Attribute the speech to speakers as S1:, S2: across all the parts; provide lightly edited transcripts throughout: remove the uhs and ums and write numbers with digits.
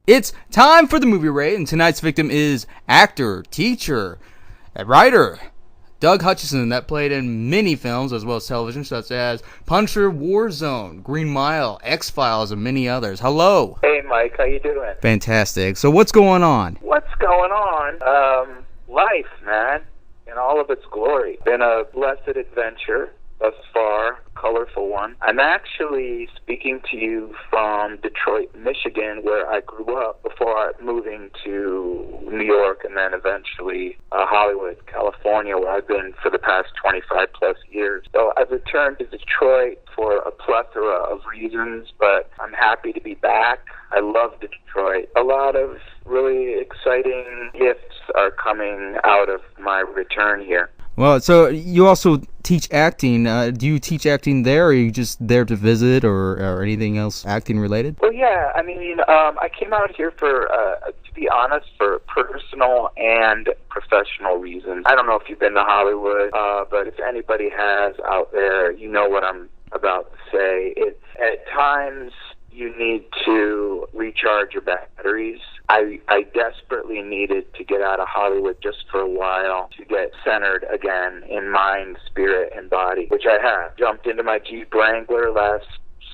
S1: It's time for the movie rate, and tonight's victim is actor, teacher, and writer Doug Hutchison, that played in many films as well as television, such as Punisher, Warzone, Green Mile, X-Files, and many others. Hello.
S2: Hey, Mike. How you doing?
S1: Fantastic. So what's going on?
S2: What's going on? Life, man, in all of its glory. Been a blessed adventure thus far, colorful one. I'm actually speaking to you from Detroit, Michigan, where I grew up before moving to New York and then eventually Hollywood, California, where I've been for the past 25 plus years. So I've returned to Detroit for a plethora of reasons, but I'm happy to be back. I love Detroit. A lot of really exciting gifts are coming out of my return here.
S1: Well, so you also teach acting. Do you teach acting there, or are you just there to visit, or anything else acting related?
S2: Well, yeah. I mean, I came out here for, to be honest, for personal and professional reasons. I don't know if you've been to Hollywood, but if anybody has out there, you know what I'm about to say. At times, you need to recharge your batteries. I desperately needed to get out of Hollywood just for a while to get centered again in mind, spirit, and body, which I have. Jumped into my Jeep Wrangler last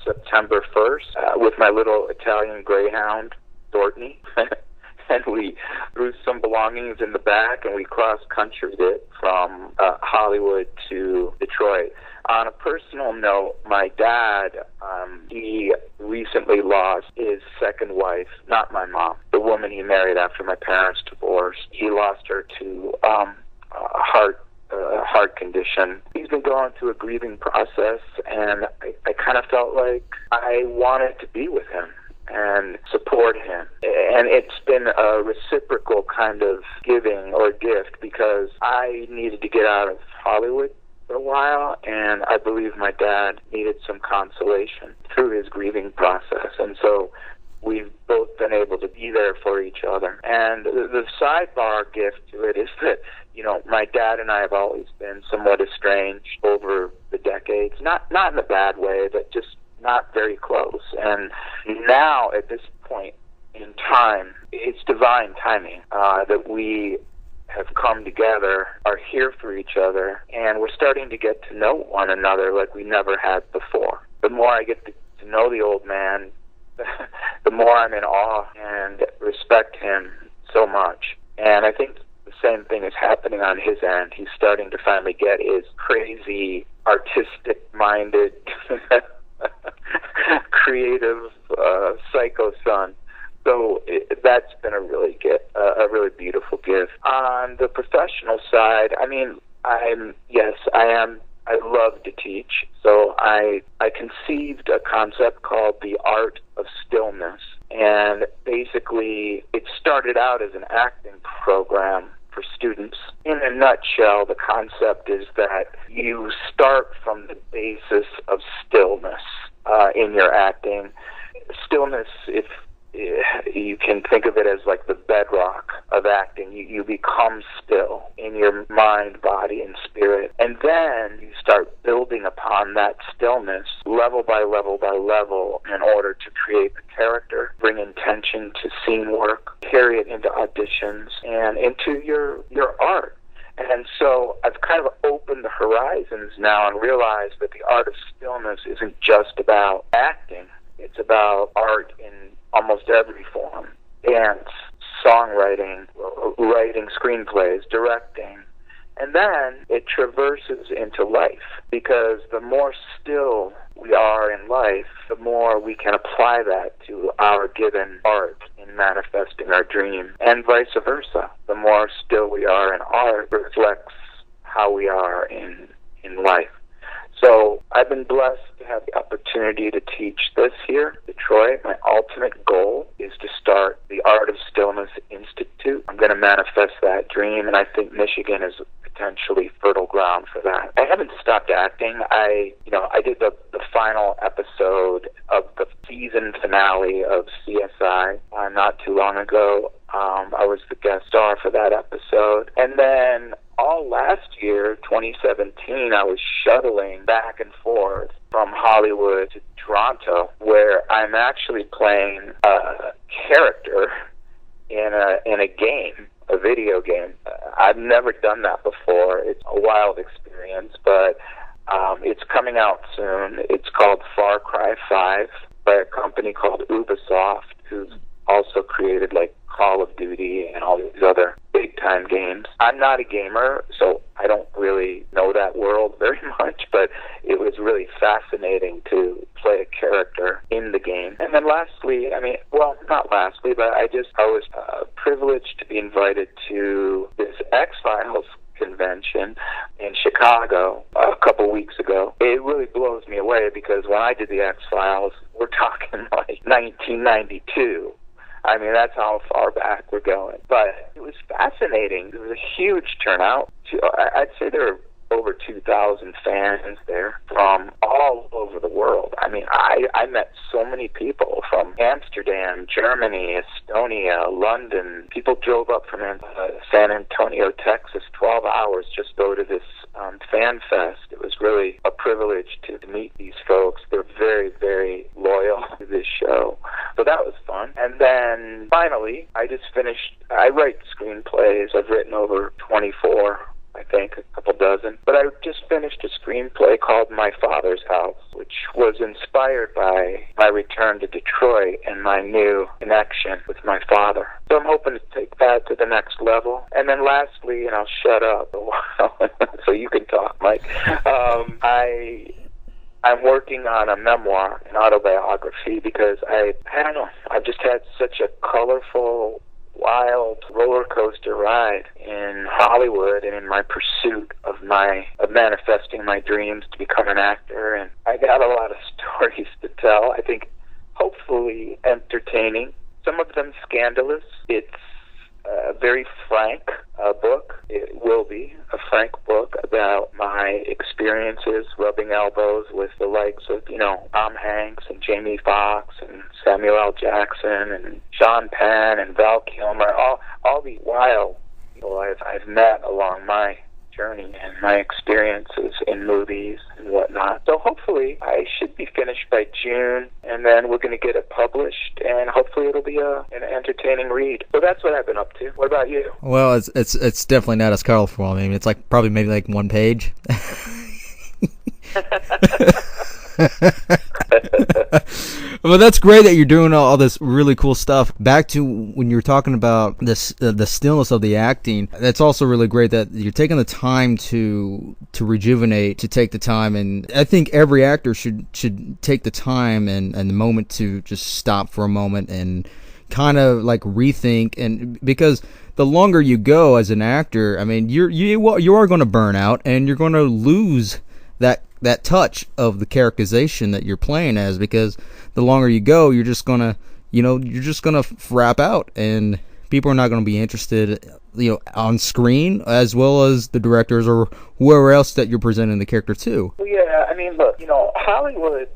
S2: September 1st with my little Italian Greyhound, Dortney, and we threw some belongings in the back and we cross-countryed it from Hollywood to Detroit. On a personal note, my dad, he recently lost his second wife, not my mom, the woman he married after my parents divorced. He lost her to a heart condition. He's been going through a grieving process, and I kind of felt like I wanted to be with him and support him. And it's been a reciprocal kind of giving or gift because I needed to get out of Hollywood for a while, and I believe my dad needed some consolation through his grieving process, and so we've both been able to be there for each other. And the sidebar gift to it is that, you know, my dad and I have always been somewhat estranged over the decades, not in a bad way, but just not very close. And now, at this point in time, it's divine timing that we have come together, are here for each other, and we're starting to get to know one another like we never had before. The more I get to know the old man, the more I'm in awe and respect him so much. And I think the same thing is happening on his end. He's starting to finally get his crazy, artistic-minded, creative psycho son. So that's been a really beautiful gift. On the professional side, I mean, I love to teach. So I conceived a concept called the Art of Stillness, and basically it started out as an acting program for students. In a nutshell, the concept is that you start from the basis of stillness in your acting. Stillness, if you can think of it as like the bedrock of acting. You become still in your mind, body, and spirit. And then you start building upon that stillness level by level by level in order to create the character, bring intention to scene work, carry it into auditions, and into your art. And so I've kind of opened the horizons now and realized that the Art of Stillness isn't just about acting. It's about art in almost every form: dance, songwriting, writing screenplays, directing. And then it traverses into life, because the more still we are in life, the more we can apply that to our given art in manifesting our dream, and vice versa. The more still we are in art reflects how we are in life. So I've been blessed to have the opportunity to teach this here in Detroit. My ultimate goal is to start the Art of Stillness Institute. I'm going to manifest that dream, and I think Michigan is potentially fertile ground for that. I haven't stopped acting. I did the final episode of the season finale of CSI not too long ago. I was the guest star for that episode. And then all last year, 2017, I was shuttling back and forth from Hollywood to Toronto, where I'm actually playing a character in a game, a video game. I've never done that before. It's a wild experience, but it's coming out soon. It's called Far Cry 5 by a company called Ubisoft, who's also created like Call of Duty and all these other big-time games. I'm not a gamer, so I don't really know that world very much, but it was really fascinating to play a character in the game. And then lastly, not lastly, but I was privileged to be invited to this X-Files convention in Chicago a couple weeks ago. It really blows me away because when I did the X-Files, we're talking like 1992. I mean, that's how far back we're going. But it was fascinating. There was a huge turnout. I'd say there were over 2,000 fans there from all over the world. I mean, I met so many people from Amsterdam, Germany, Estonia, London. People drove up from San Antonio, Texas, 12 hours just to go to this fan fest. It was really a privilege to meet these folks. They're very, very loyal to this show. So that was fun. And then finally, I write screenplays. I've written over 24, I think, a couple dozen. But I just finished a screenplay called My Father's House, which was inspired by my return to Detroit and my new connection with my father. So I'm hoping to take that to the next level. And then lastly, and I'll shut up a while so you can talk, Mike, I'm working on a memoir, an autobiography, because I don't know, I've just had such a colorful, wild roller coaster ride in Hollywood and in my pursuit of manifesting my dreams to become an actor, and I got a lot of stories to tell. I think hopefully entertaining, some of them scandalous. It's a very frank book. It will be a frank book about my experiences rubbing elbows with the likes of, Tom Hanks and Jamie Foxx and Samuel L. Jackson and Sean Penn and Val Kilmer, all the wild people I've met along my journey and my experiences in movies and whatnot. So hopefully I should be finished by June, and then we're going to get it published, and hopefully it'll be an entertaining read. So that's what I've been up to. What about you?
S1: Well, it's definitely not as colorful. I mean, it's like probably maybe like one page. Well, that's great that you're doing all this really cool stuff. Back to when you were talking about this, the stillness of the acting. That's also really great that you're taking the time to rejuvenate, to take the time, and I think every actor should take the time and the moment to just stop for a moment and kind of like rethink. And because the longer you go as an actor, I mean, you are going to burn out and you're going to lose that touch of the characterization that you're playing as, because the longer you go, you're just gonna wrap out, and people are not gonna be interested, on screen, as well as the directors or whoever else that you're presenting the character to.
S2: Well, yeah, I mean, look, Hollywood,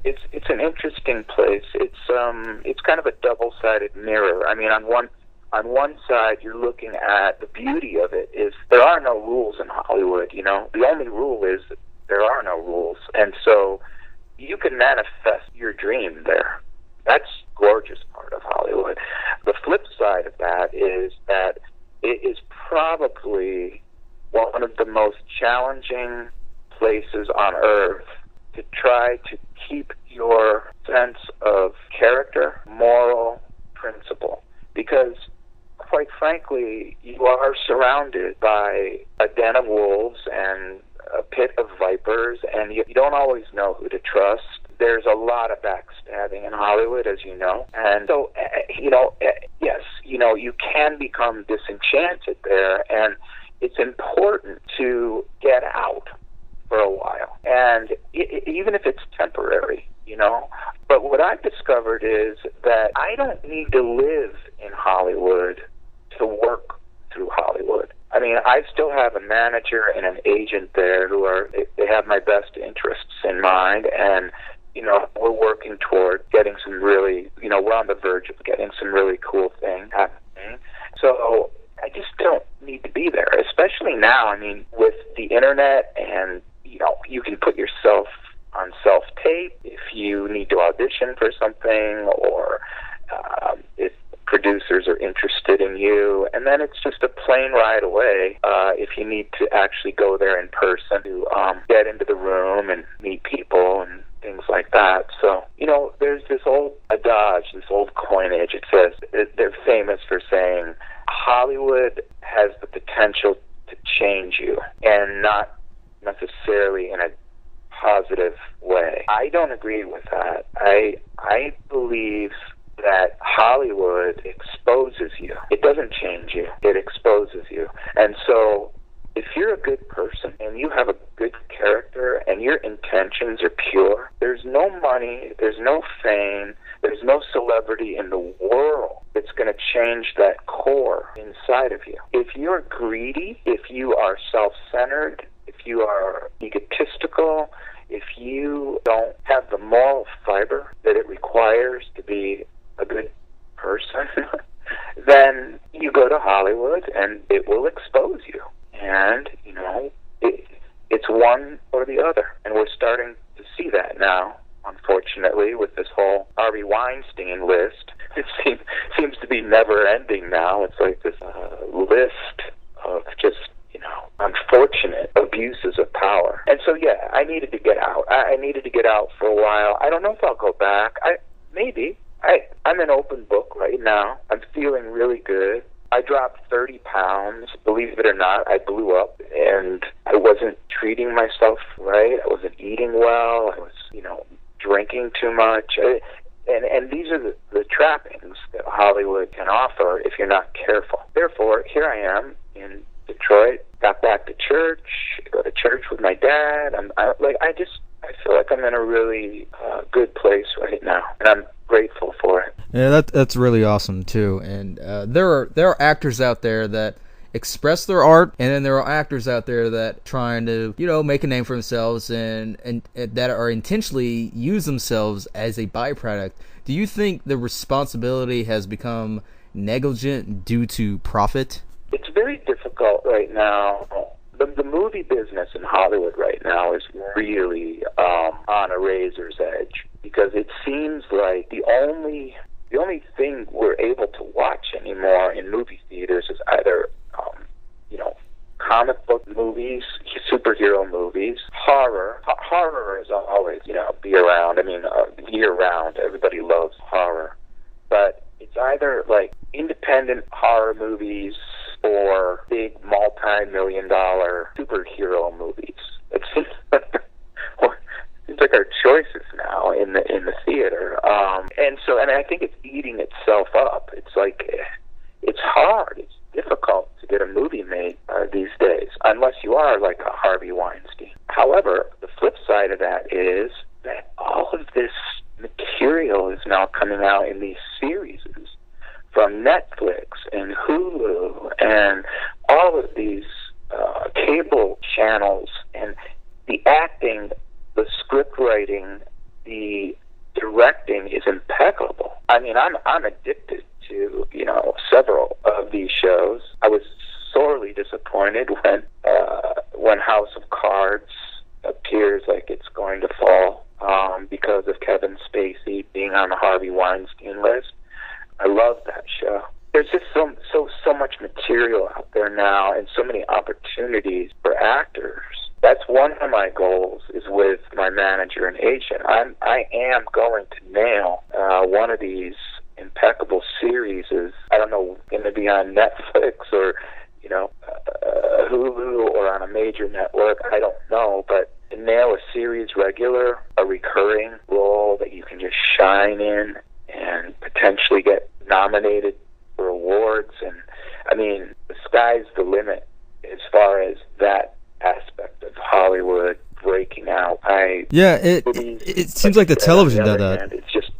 S2: it's an interesting place. It's kind of a double-sided mirror. I mean, on one side, you're looking at the beauty of it is there are no rules in Hollywood. The only rule is that there are no rules, and so you can manifest your dream there. That's the gorgeous part of Hollywood. The flip side of that is that it is probably one of the most challenging places on earth to try to keep your sense of character, moral principle, because quite frankly, you are surrounded by a den of wolves and a pit of vipers, and you don't always know who to trust. There's a lot of backstabbing in Hollywood, as you know. And so, yes, you can become disenchanted there, and it's important to get out for a while. And even if it's temporary, But what I've discovered is that I don't need to live in Hollywood to work through Hollywood. I mean, I still have a manager and an agent there they have my best interests in mind, and, we're working toward getting some really, we're on the verge of getting some really cool things happening. So I just don't need to be there, especially now. I mean, with the internet, and, you can put yourself on self-tape if you need to audition for something, or if producers are interested in you, and then it's just a plane ride away if you need to actually go there in person to get into the room and meet people and things like that. So, there's this old adage, this old coinage. It says, they're famous for saying, Hollywood has the potential to change you, and not necessarily in a positive way. I don't agree with that. I believe that Hollywood exposes you. It doesn't change you. It exposes you. And so if you're a good person and you have a good character and your intentions are pure, there's no money, there's no fame, there's no celebrity in the world that's going to change that core inside of you. If you're greedy, if you are self-centered, if you are egotistical, if you don't have the moral fiber that it requires to be a good person, then you go to Hollywood and it will expose you. And, it's one or the other. And we're starting to see that now, unfortunately, with this whole Harvey Weinstein list. It seems to be never-ending now. It's like this list of just, unfortunate abuses of power. And so, yeah, I needed to get out. I needed to get out for a while. I don't know if I'll go back. Maybe. I'm an open book right now. I'm feeling really good. I dropped 30 pounds. Believe it or not, I blew up, and I wasn't treating myself right. I wasn't eating well. I was, drinking too much. And these are the trappings that Hollywood can offer if you're not careful. Therefore, here I am in Detroit. Got back to church. Go to church with my dad. I feel like I'm in a really good place right now, and I'm grateful for it.
S1: Yeah, that's really awesome too. And there are actors out there that express their art, and then there are actors out there that trying to make a name for themselves and that are intentionally use themselves as a byproduct. Do you think the responsibility has become negligent due to profit?
S2: It's very difficult right now. The movie business in Hollywood right now is really on a razor's edge, because it seems like the only thing we're able to watch anymore in movie theaters is either comic book movies, superhero movies, horror. Horror is always be around. I mean, year round, everybody loves horror, but it's either like independent horror movies or big multi-million-dollar superhero movies. It seems like our choices now in the theater, and I think it's eating itself up. It's like it's hard. It's difficult to get a movie made these days, unless you are like a Harvey Weinstein. However, the flip side of that is that all of this material is now coming out in these series from Netflix and Hulu and all of these cable channels, and the acting, the script writing, the directing is impeccable. I mean, I'm addicted to several of these shows. I was sorely disappointed when House of Cards appears like it's going to fall because of Kevin Spacey being on the Harvey Weinstein list. I love that show. There's just so much material out there now, and so many opportunities for actors. That's one of my goals, is with my manager and agent. I am going to nail one of these impeccable series. I don't know, going to be on Netflix or Hulu or on a major network. I don't know, but to nail a series regular, a recurring role that you can just shine in and potentially get nominated for awards, and I mean, the sky's the limit as far as that aspect of Hollywood breaking out.
S1: It seems like the television does that.
S2: It's just,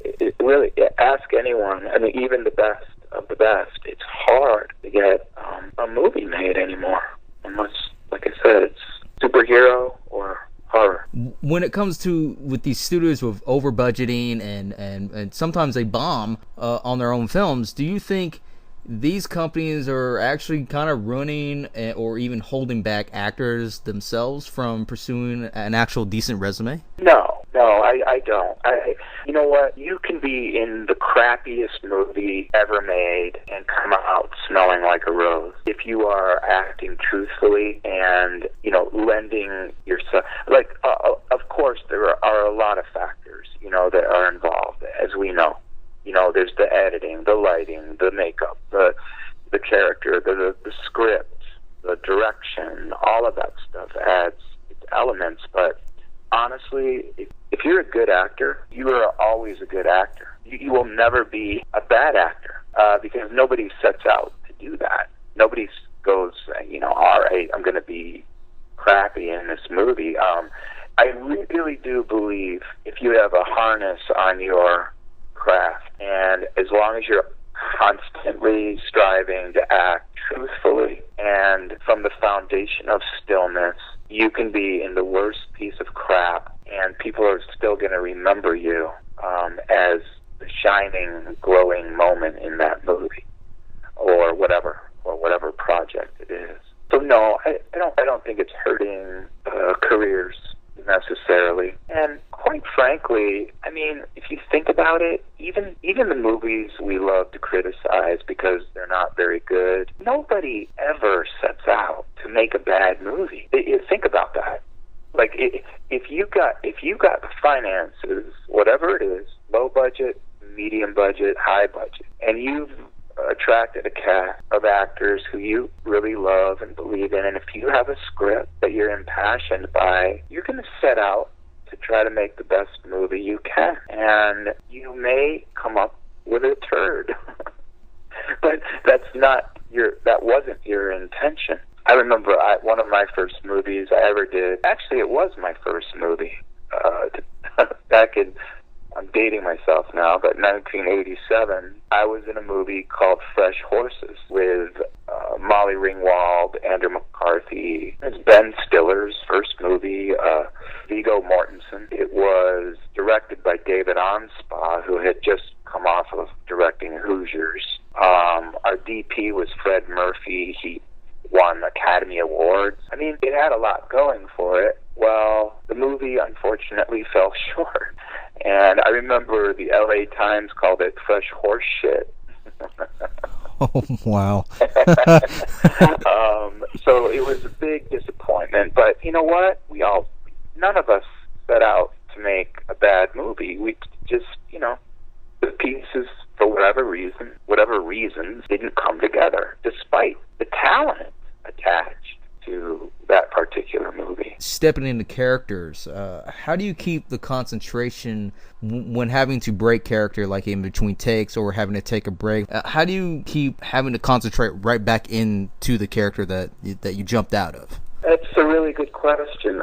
S2: it really, ask anyone. I mean, even the best of the best, it's hard to get a movie made anymore, unless, like I said, it's superhero or horror.
S1: When it comes to with these studios with over budgeting and sometimes they bomb on their own films, do you think these companies are actually kind of ruining or even holding back actors themselves from pursuing an actual decent resume?
S2: No, No, I don't. You know what? You can be in the crappiest movie ever made and come out smelling like a rose if you are acting truthfully and, you know, lending yourself. Like, of course, there are a lot of factors, you know, that are involved, as we know. You know, there's the editing, the lighting, the makeup, the character, the script, the direction, all of that stuff adds its elements, but honestly, if you're a good actor, you are always a good actor. You will never be a bad actor because nobody sets out to do that. Nobody goes, you know, all right, I'm going to be crappy in this movie. I really do believe if you have a harness on your craft, and as long as you're constantly striving to act truthfully and from the foundation of stillness, you can be in the worst piece of crap and people are still going to remember you as the shining, glowing moment in that movie or whatever project it is. So no, I don't think it's hurting careers necessarily. And quite frankly, I mean, if you think about it, even the movies we love to criticize because they're not very good, nobody ever sets out to make a bad movie. Think about that. Like, if you got the finances, whatever it is, low budget, medium budget, high budget, and you've attracted a cast of actors who you really love and believe in, and if you have a script that you're impassioned by, you're going to set out to try to make the best movie you can. And you may come up with a turd. But that wasn't your intention. I remember one of my first movies I ever did, actually it was my first movie, back in, I'm dating myself now, but 1987, I was in a movie called Fresh Horses with Molly Ringwald, Andrew McCarthy. It's Ben Stiller's first movie, Viggo Mortensen. It was directed by David Onspa, who had just come off of directing Hoosiers. Our DP was Fred Murphy. He won Academy Awards. I mean, it had a lot going for it. Well, the movie unfortunately fell short. And I remember the LA Times called it fresh horse shit.
S1: Oh, wow.
S2: So it was a big disappointment. But you know what? None of us set out to make a bad movie. We just, you know, the pieces, for whatever reasons, didn't come together, despite the talent attached to that particular movie.
S1: Stepping into characters, how do you keep the concentration when having to break character, like in between takes or having to take a break? How do you keep having to concentrate right back into the character that you jumped out of?
S2: That's a really good question.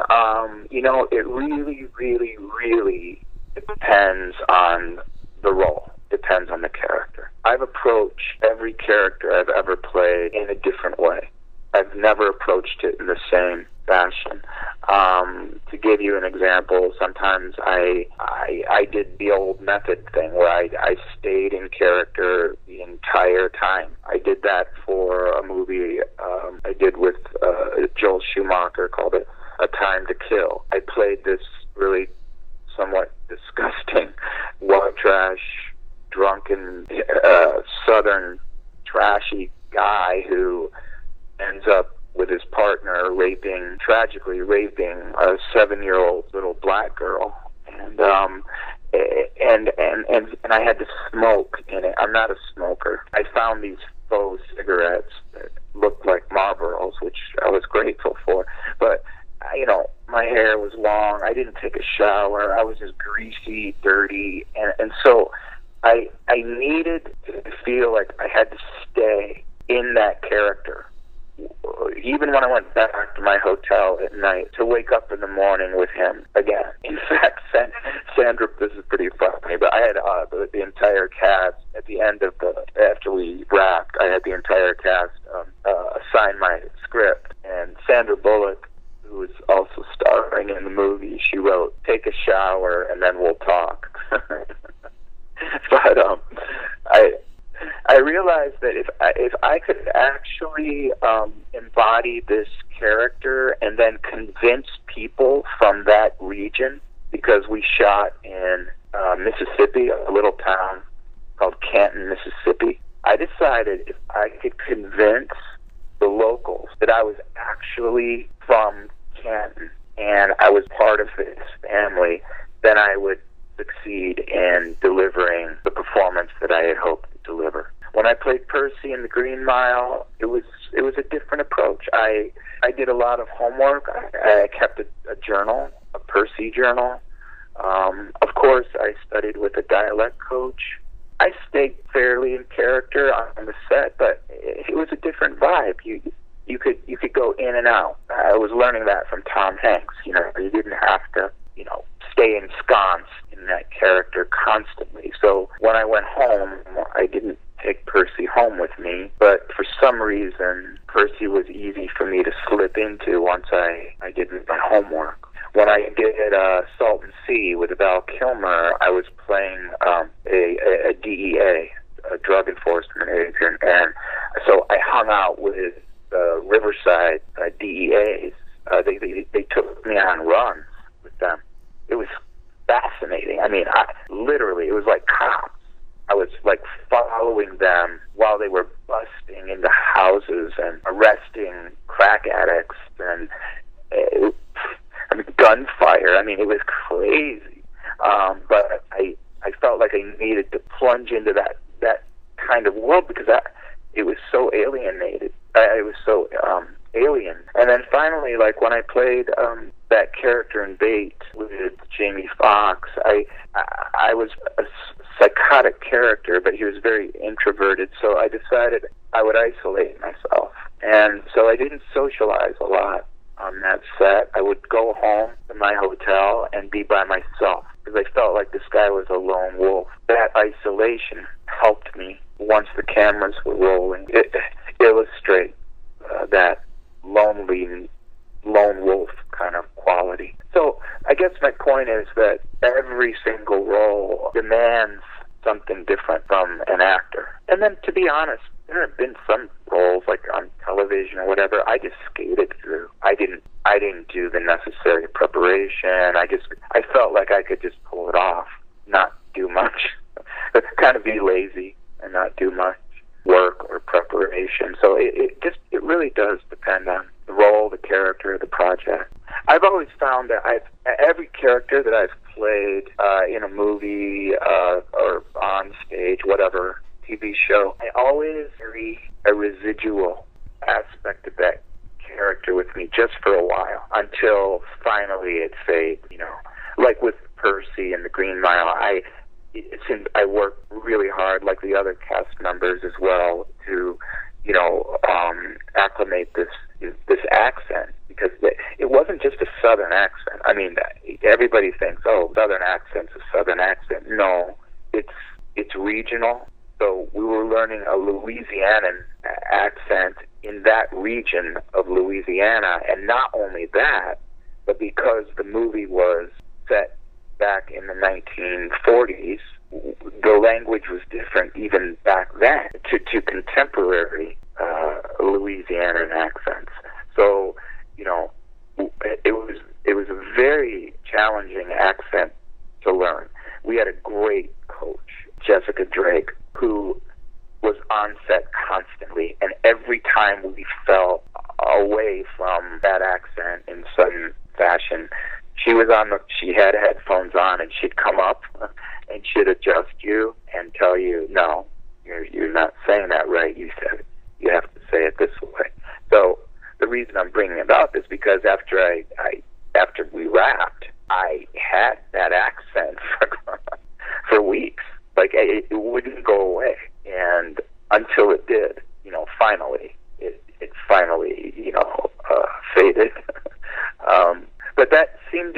S2: You know, it really, really, really depends on the role. Depends on the character. I've approached every character I've ever played in a different way. I've never approached it in the same fashion. To give you an example, sometimes I did the old method thing where I stayed in character the entire time. I did that for a movie I did with Joel Schumacher called it A Time to Kill. I played this really somewhat disgusting, white trash, drunken, southern, trashy guy who ends up with his partner tragically raping a 7-year-old little black girl, and I had to smoke in it. I'm not a smoker. I found these faux cigarettes that looked like Marlboros, which I was grateful for, but you know, my hair was long. I didn't take a shower. I was just greasy, dirty, and so I needed to feel like I had to stay in that character. Even when I went back to my hotel at night, to wake up in the morning with him again. In fact, Sandra, this is pretty funny, but I had the entire cast at the end of after we wrapped, I had the entire cast sign my script, and Sandra Bullock, who was also starring in the movie, she wrote, "Take a shower and then we'll talk." But I realized that if I could actually embody this character and then convince people from that region because we shot in Mississippi, a little town called Canton, Mississippi. I decided if I could convince the locals that I was actually from Canton and I was part of this family, then I would succeed in delivering the performance that I had hoped to deliver. When I played Percy in The Green Mile, it was a different approach. I did a lot of homework. I kept a journal, a Percy journal. Of course, I studied with a dialect coach. I stayed fairly in character on the set, but it was a different vibe. You could go in and out. I was learning that from Tom Hanks. You didn't have to, stay ensconced in that character constantly. So when I went home, I didn't take Percy home with me, but for some reason, Percy was easy for me to slip into once I did my homework. When I did Salt and Sea with Val Kilmer, I was playing a DEA, a drug enforcement agent, and so I hung out with Riverside DEAs. They took me on runs with them. It was fascinating. I mean, literally, it was like cops. I was like following them while they were busting into houses and arresting crack addicts and gunfire. I mean, it was crazy. But I felt like I needed to plunge into that kind of world because it was so alienated. It was so alien. And then finally, like when I played that character in Bait with Jamie Foxx, I was a psychotic character, but he was very introverted, so I decided I would isolate myself. And so I didn't socialize a lot on that set. I would go home to my hotel and be by myself because I felt like this guy was a lone wolf. That isolation helped me once the cameras were rolling. It illustrate that lone wolf kind of quality. So I guess my point is that every single role demands something different from an actor. And then, to be honest, there have been some roles, like on television or whatever, I just skated through. I didn't do the necessary preparation. I felt like I could just pull it off, not do much, kind of be lazy and not do much work or preparation. So it really does depend on the role, the character, the project. I've always found that every character that I've played in a movie or on stage, whatever, TV show, I always carry a residual aspect of that character with me just for a while until finally it fades. Like with Percy and The Green Mile, since I work really hard, like the other cast members as well, to acclimate this accent, because it wasn't just a Southern accent. I mean, everybody thinks, oh, Southern accent's a Southern accent. No, it's regional. So we were learning a Louisianan accent in that region of Louisiana, and not only that, but because the movie was set back in the 1940s, the language was different even back then to contemporary Louisianan accents. So, it was a very challenging accent to learn. We had a great coach, Jessica Drake, who was on set constantly, and every time we fell away from that accent in some fashion, she had headphones on, and she'd come up and she'd adjust you and tell you, no, you're not saying that right. You have to say it this way. So the reason I'm bringing it up is because after we wrapped, I had that accent for weeks. Like it wouldn't go away, and until it did, finally, it finally, faded. But that seems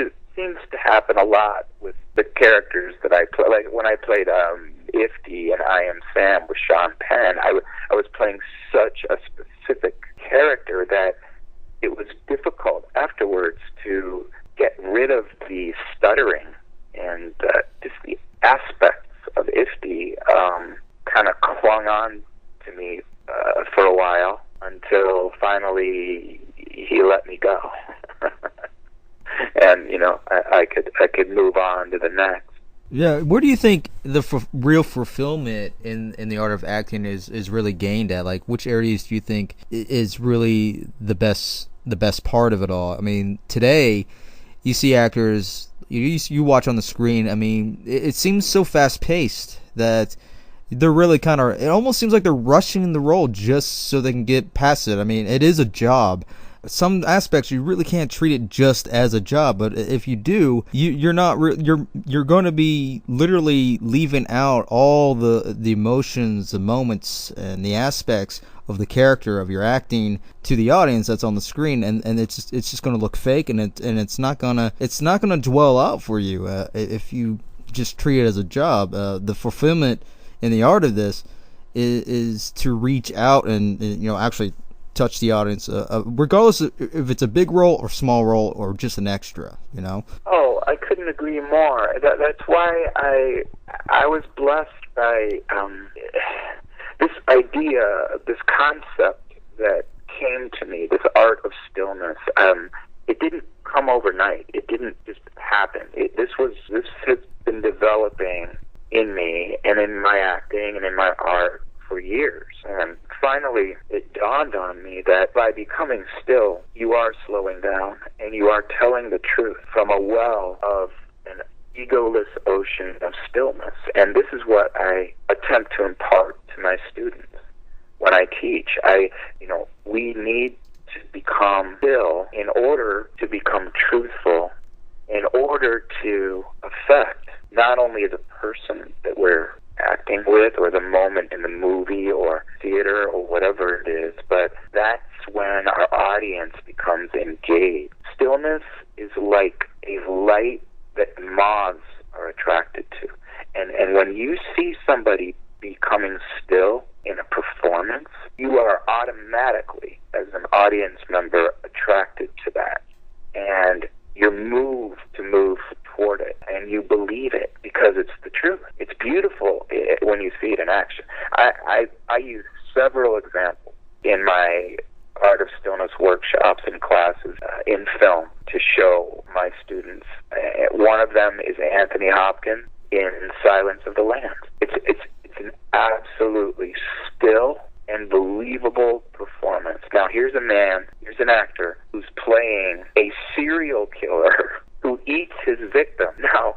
S2: to happen a lot with the characters that I play. Like when I played Ifty and I Am Sam with Sean Penn, I was playing such a specific character that it was difficult afterwards to get rid of the stuttering and just the aspects of Ifty kind of clung on to me for a while until finally he let me go. and I could move on to the next.
S1: Yeah, where do you think the real fulfillment in the art of acting is really gained at? Like, which areas do you think is really the best part of it all? I mean, today you see actors you watch on the screen. I mean, it seems so fast paced that they're really kind of. It almost seems like they're rushing the role just so they can get past it. I mean, it is a job. Some aspects you really can't treat it just as a job, but if you do, you're not you're going to be literally leaving out all the emotions, the moments, and the aspects of the character of your acting to the audience that's on the screen, and it's just going to look fake, and it's not gonna dwell out for you if you just treat it as a job. The fulfillment in the art of this is to reach out and actually touch the audience, regardless if it's a big role or small role or just an extra,
S2: Oh, I couldn't agree more. That's why I was blessed by this idea, this concept that came to me, this art of stillness. It didn't come overnight. It didn't just happen. This has been developing in me and in my acting and in my art for years. And finally, it dawned on me that by becoming still, you are slowing down and you are telling the truth from a well of an egoless ocean of stillness. And this is what I attempt to impart to my students when I teach. We need to become still in order to become truthful, in order to affect not only the person that we're acting with or the moment in the movie or theater or whatever it is, but that's when our audience becomes engaged. Stillness is like a light that moths are attracted to. And when you see somebody becoming still in a performance, you are automatically, as an audience member, attracted to that. And you're moved to move toward it, and you believe it because it's the truth. It's beautiful when you see it in action. I use several examples in my Art of Stillness workshops and classes in film to show my students. One of them is Anthony Hopkins in Silence of the Lambs. It's an absolutely still and believable performance. Now, here's an actor who's playing a serial killer who eats his victim. Now,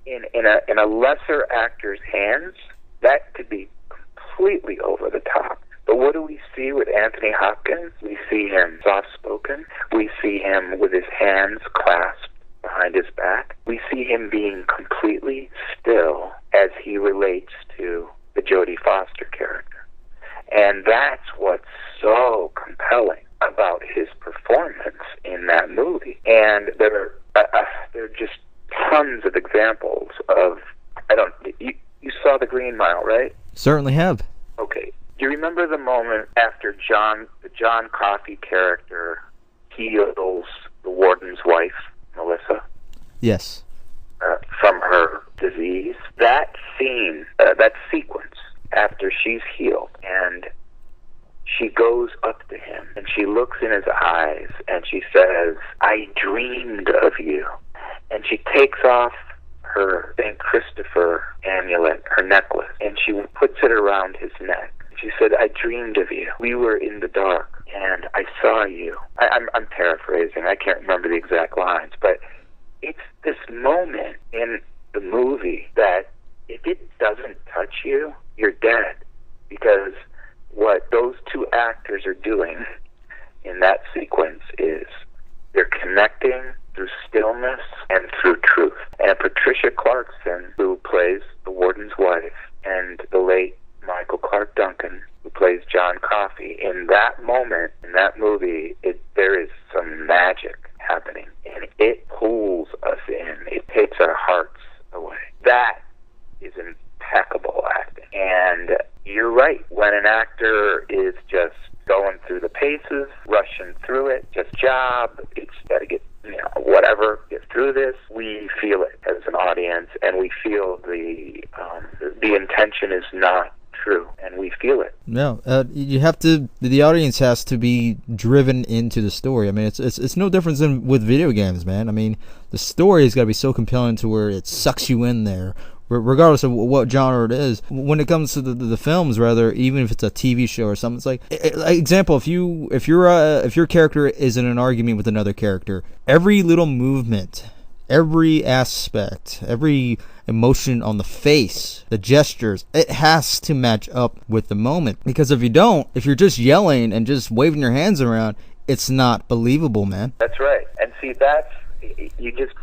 S2: in a lesser actor's hands, that could be completely over the top. But what do we see with Anthony Hopkins? We see him soft-spoken. We see him with his hands clasped behind his back. We see him being completely still as he relates to the Jodie Foster character. And that's what's so compelling about his performance in that movie. And there are just tons of examples of, you saw The Green Mile, right?
S1: Certainly have.
S2: Okay. Do you remember the moment after the John Coffey character heals the warden's wife, Melissa?
S1: Yes.
S2: From her disease? That scene, that sequence, after she's healed, and she goes up to him, and she looks in his eyes, and she says, "I dreamed of you." And she takes off her St. Christopher amulet, her necklace, and she puts it around his neck. She said, "I dreamed of you. We were in the dark, and I saw you." I'm paraphrasing. I can't remember the exact lines, but it's this moment in the movie that if it doesn't touch you, you're dead. Because what those two actors are doing in that sequence is they're connecting through stillness and through truth. And Patricia Clarkson, who plays the warden's wife, and the late Michael Clark Duncan, who plays John Coffey, in that moment, in that movie, there is some magic happening. And it pulls us in. It takes our hearts away. That is impeccable acting. And you're right. When an actor is just going through the paces, rushing through it, just job, it's got to get, whatever, get through this, we feel it as an audience, and we feel the intention is not true, and we feel it.
S1: No, you have to. The audience has to be driven into the story. I mean, it's no different than with video games, man. I mean, the story has got to be so compelling to where it sucks you in there, regardless of what genre it is. When it comes to the films, rather, even if it's a TV show or something, it's like example. If your character is in an argument with another character, every little movement, every aspect, every emotion on the face, the gestures, it has to match up with the moment. Because if you don't, if you're just yelling and just waving your hands around, it's not believable, man.
S2: That's right. And see, that's you just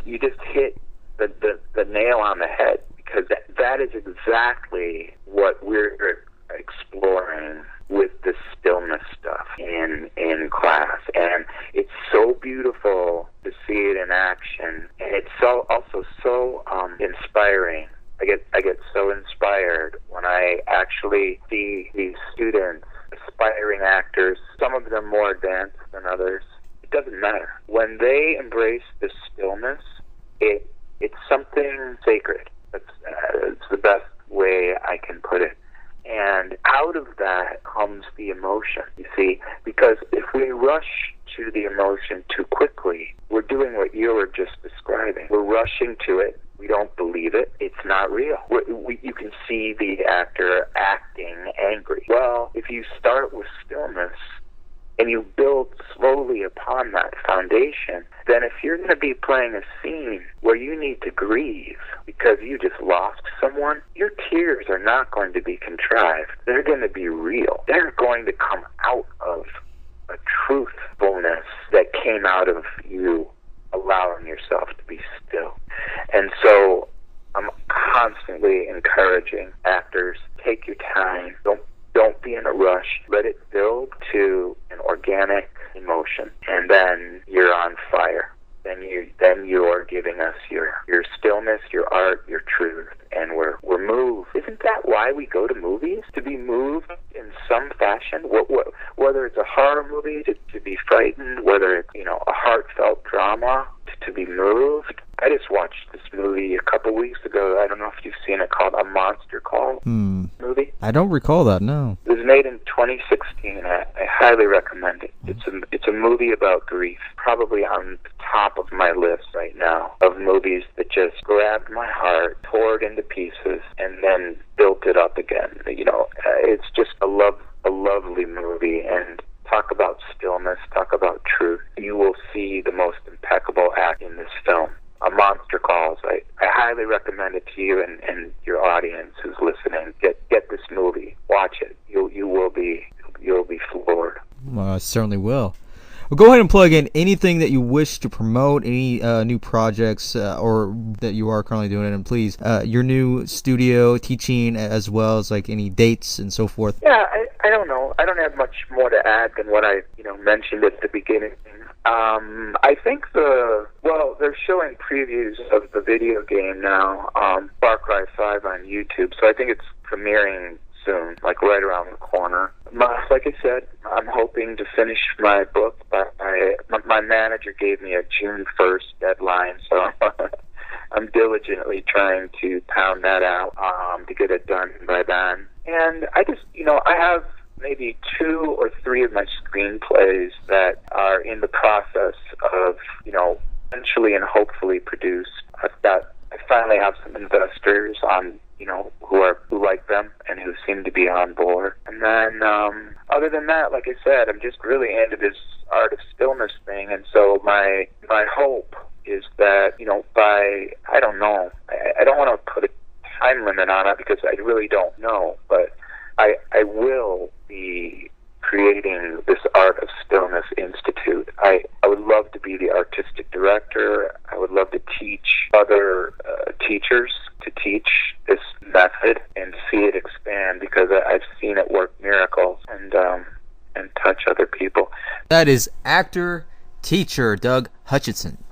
S2: hit the nail on the head, because that is exactly what we're exploring with the stillness stuff in class. And it's so beautiful to see it in action, and it's also so inspiring. I get so inspired when I actually see these students, aspiring actors, some of them more advanced than others. It doesn't matter. When they embrace the stillness, it's something sacred. It's the best way I can put it. And out of that comes the emotion, you see, because if we rush to the emotion too quickly, we're doing what you were just describing. We're rushing to it. We don't believe it. It's not real. You can see the actor acting angry. Well, if you start with stillness and you build slowly upon that foundation, then if you're going to be playing a scene where you need to grieve because you just lost someone, your tears are not going to be contrived. They're going to be real. They're going to come out of a truthfulness that came out of you allowing yourself to be still. And so I'm constantly encouraging actors, take your time. Don't be in a rush. Let it build to an organic emotion, and then you're on fire. Then you are giving us your stillness, your art, your truth, and we're moved. Isn't that why we go to movies? To be moved in some fashion? Whether it's a horror movie, to be frightened, whether it's a heartfelt drama, to be moved. I just watched this movie a couple weeks ago. I don't know if you've seen it, called A Monster Call movie.
S1: I don't recall that, no.
S2: It was made in 2016. I highly recommend it. It's a movie about grief, probably on the top of my list right now of movies that just grabbed my heart, tore it into pieces, and then built it up again. It's just a lovely movie. And talk about stillness, talk about truth. You will see the most impeccable act in this film. A Monster Calls. I highly recommend it to you and your audience who's listening. Get this movie. Watch it. You'll be floored.
S1: Well, I certainly will. Well, go ahead and plug in anything that you wish to promote, any new projects or that you are currently doing, and please, your new studio, teaching, as well as like any dates and so forth.
S2: Yeah, I don't know. I don't have much more to add than what I mentioned at the beginning. I think they're showing previews of the video game now, Far Cry 5 on YouTube, so I think it's premiering soon, like right around the corner. Like I said, I'm hoping to finish my book my manager gave me a June 1st deadline, so I'm diligently trying to pound that out to get it done by then. And I just, I have maybe 2 or 3 of my screenplays that are in the process of, eventually and hopefully produced. I finally have some investors on, who like them and who seem to be on board. And then, other than that, like I said, I'm just really into this Art of Stillness thing. And so my hope is that, I don't know, I don't want to put a time limit on it because I really don't know, but I will be creating this Art of Stillness Institute. I would love to be the artistic director. I would love to teach other teachers to teach this method and see it expand, because I've seen it work miracles and touch other people.
S1: That is actor, teacher Doug Hutchison.